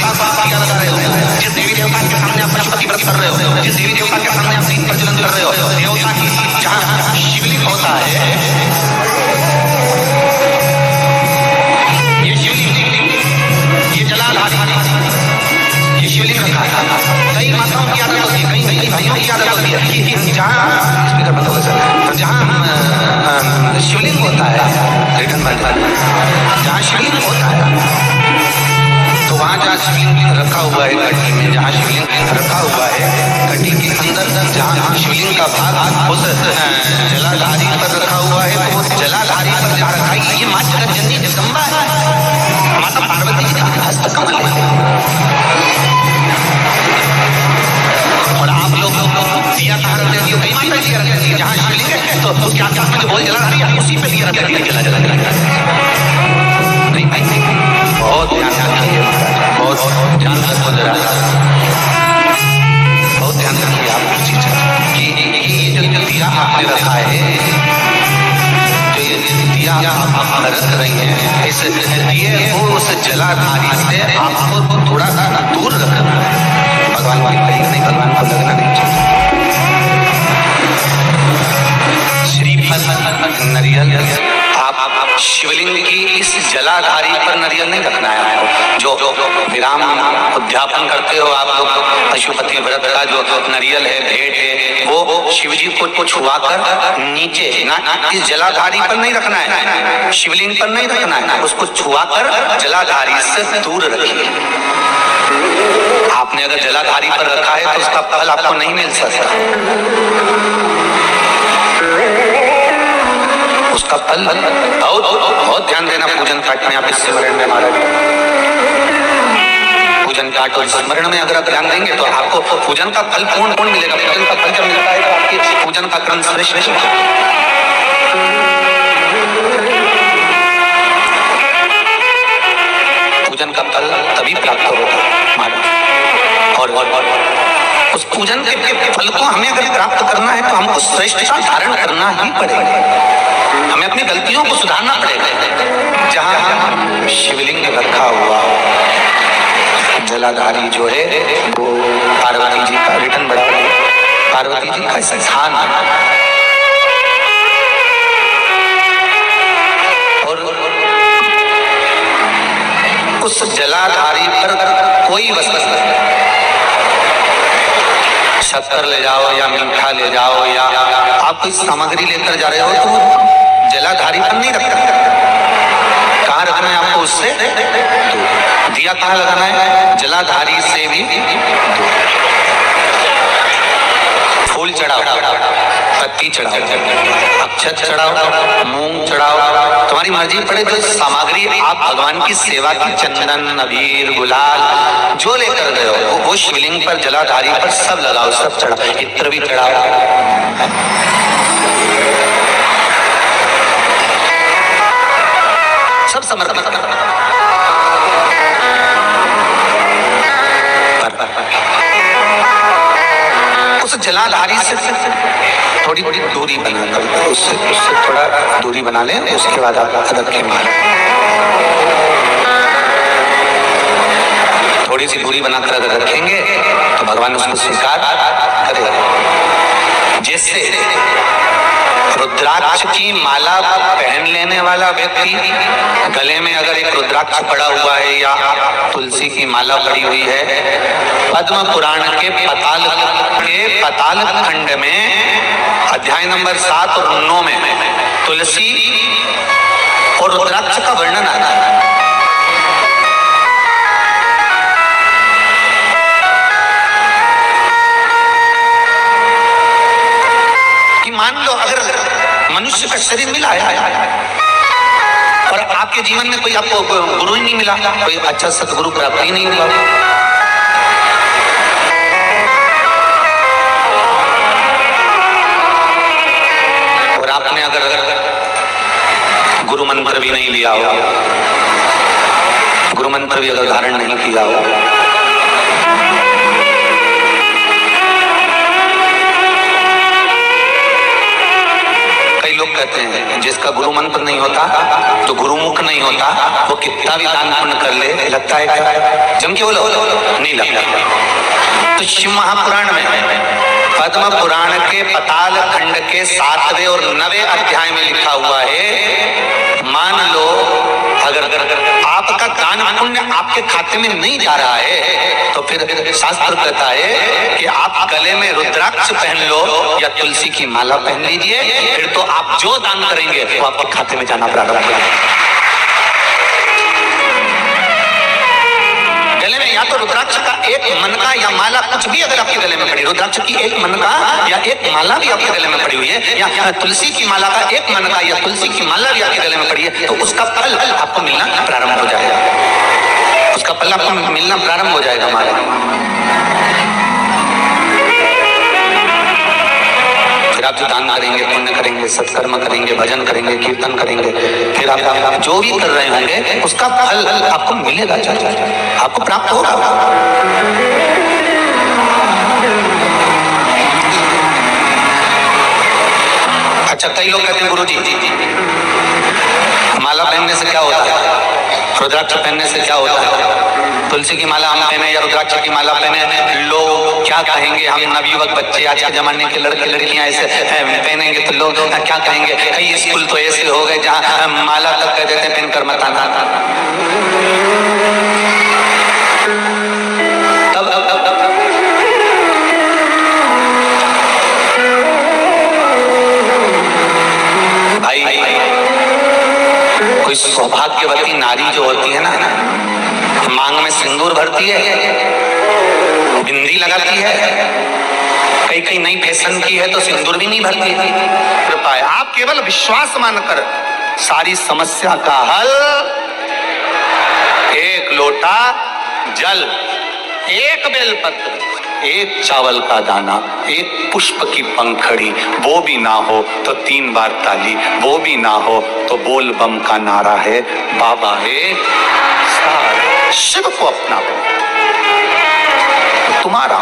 टीका लगा रहे हो, जिस देवी देवता के सामने आप पशुपति व्रत कर रहे हो, जिस देवी देवता के सामने आप दीप प्रज्वलन कर रहे हो, देवता की जहाँ शिवलिंग होता है, ये शिवलिंग, ये जलाधारी, ये शिवलिंग रखा है। कई माताओं की आदत होती है, कई भाइयों की आदत होती है कि जहाँ स्पीकर बंद होगा सर, तो जहाँ शिवलिंग होता है, रिटर्न बंद, जहाँ शिवलिंग होता है तो वहाँ जहाँ शिवलिंग रखा हुआ है कटी में, जहाँ शिवलिंग रखा हुआ है कटी के अंदर, जहाँ शिवलिंग का भाग उस जलाधारी पर रखा हुआ है, तो उस जलाधारी पर जहाँ रखा है, ये माँ जगत जननी जगदम्बा है, माता पार्वती जी का हस्त कमल है। और आप लोग दिया कहाँ रखते हो? कई माता दिया रखती है, जहाँ शिवलिंग है तो उसके आसपास में जो बोल जला रही है उसी पे दिया रखती है, जला जला नहीं भाई, बहुत ध्यान रखिए, बहुत ध्यान रखो जरा, बहुत ध्यान रखिए आप चीज कि ये जो दिया आपने रखा है, जो ये दिया आप रख रही हैं, इस दिए को उस जलाधारी से आपको थोड़ा सा दूर रखना है, भगवान की कहीं नहीं, भगवान को लगना नहीं चाहिए। श्रीफल नरियल आप शिवलिंग की इस जलाधारी पर नरियल नहीं रखना है आपको, जो विराम उद्यापन करते हो आप लोग, पशुपति व्रत का जो नरियल है, भेंट है, वो शिव जी को छुआकर नीचे ना, इस जलाधारी पर नहीं रखना है, शिवलिंग पर नहीं रखना है, उसको छुआकर जलाधारी से दूर रखिए। आपने अगर जलाधारी पर रखा है तो उसका फल आपको नहीं मिल सकता, उसका फल बहुत ध्यान देना पूजन पाठ में, आप इस स्मरण में महाराज, पूजन पाठ और स्मरण में अगर आप ध्यान देंगे तो आपको पूजन का फल पूर्ण मिलेगा। पूजन का फल जब मिलता है तो आपके पूजन का क्रम श्रेष्ठ, पूजन का फल तभी प्राप्त होगा महाराज। और उस पूजन के फल को हमें अगर प्राप्त करना है तो हमको श्रेष्ठता धारण करना ही पड़ेगा, हमें अपनी गलतियों को सुधारना पड़ेगा। जहाँ शिवलिंग रखा हुआ जलाधारी जो है वो पार्वती जी का, रिटर्न बढ़ा, पार्वती जी का स्थान है, और उस जलाधारी पर कोई वस्तु, शक्कर ले जाओ या मीठा ले जाओ या आप कोई सामग्री लेकर जा रहे हो तो जलाधारी पर नहीं रखना, कहाँ रखना है आपको? उससे दिया कहाँ लगाना है? जलाधारी से भी फूल चढ़ाओ, पत्ती चढ़ाओ, अक्षत चढ़ाओ, मूंग चढ़ाओ, तुम्हारी मर्जी पड़े जो सामग्री आप भगवान की सेवा की, चंदन, अबीर, गुलाल जो लेकर गए हो वो शिवलिंग पर, जलाधारी पर सब लगाओ, सब चढ़ाओ, इत्र भी चढ़ाओ, सब समर्पित करो। उस जलाधारी से थोड़ी थोड़ी दूरी बनाकर, उससे थोड़ा दूरी बना लें, उसके बाद आप अदब के मारे थोड़ी सी दूरी बनाकर अगर रखेंगे तो भगवान उसको स्वीकार करेगा। जैसे रुद्राक्ष की माला पहन लेने वाला व्यक्ति, गले में अगर एक रुद्राक्ष पड़ा हुआ है या तुलसी की माला पड़ी हुई है, पद्म पुराण के पाताल खंड में अध्याय नंबर 7 और 9 में तुलसी और रुद्राक्ष का वर्णन आता है। कि मान लो अगर मनुष्य का शरीर मिला है और आपके जीवन में कोई आपको गुरु ही नहीं मिला, कोई अच्छा सतगुरु प्राप्त ही नहीं हुआ, और आपने अगर गुरु मंत्र भी नहीं लिया हो, गुरु मंत्र भी अगर धारण नहीं किया हो, कहते हैं जिसका गुरु मंत्र नहीं होता, जो गुरुमुख नहीं होता, वो कितना भी दान पुण्य कर ले, लगता है क्या? जम के बोलो, नहीं लगता। तो शिव महापुराण में, पद्म पुराण के पाताल खंड के 7वें और 9वें अध्याय में लिखा हुआ है, मान लो अगर आपका दान पुण्य आपके खाते में नहीं जा रहा है तो फिर शास्त्र कहता है कि आप गले में रुद्राक्ष पहन लो या तुलसी की माला पहन लीजिए, फिर तो आप जो दान करेंगे वो आपके खाते में जाना प्रारंभ करेगा। गले में या तो रुद्राक्ष का एक मनका या माला कुछ भी अगर आपके गले में पड़ी, रुद्राक्ष की एक मनका या एक माला भी आपके गले में पड़ी हुई है, या तुलसी की माला का एक मनका या तुलसी की माला भी आपके गले में पड़ी है, तो उसका फल आपको मिलना प्रारंभ हो जाएगा। उसका फल आपको मिलना प्रारंभ हो जाएगा। हमारे फिर आप जो दान करेंगे, पुण्य करेंगे, सत्कर्म करेंगे, भजन करेंगे, कीर्तन करेंगे, फिर आप जो भी कर रहे होंगे उसका फल आपको मिलेगा, आपको प्राप्त होगा। अच्छा, कई लोग कहते हैं गुरुजी माला पहनने से क्या होता है, रुद्राक्ष पहनने से क्या होता है, तुलसी की माला हम पहने या रुद्राक्ष की माला पहने, लोग क्या कहेंगे, हम नवयुवक बच्चे आज के जमाने के लड़के लड़कियां ऐसे पहनेंगे तो लोग क्या कहेंगे। कई स्कूल तो ऐसे हो गए जहाँ माला तक कह देते हैं पहनकर मत आना। भाई कोई सौभाग्यवती नारी जो होती है ना, मांग में सिंदूर भरती है, बिंदी लगाती है, कई कई नई फैशन की है तो सिंदूर भी नहीं भरती। कृपा है, आप केवल विश्वास मानकर सारी समस्या का हल, एक लोटा जल, एक बेलपत्र, एक चावल का दाना, एक पुष्प की पंखड़ी, वो भी ना हो तो 3 बार ताली, वो भी ना हो तो बोल बम का नारा है, बाबा है सारा। शिव को अपना तुम्हारा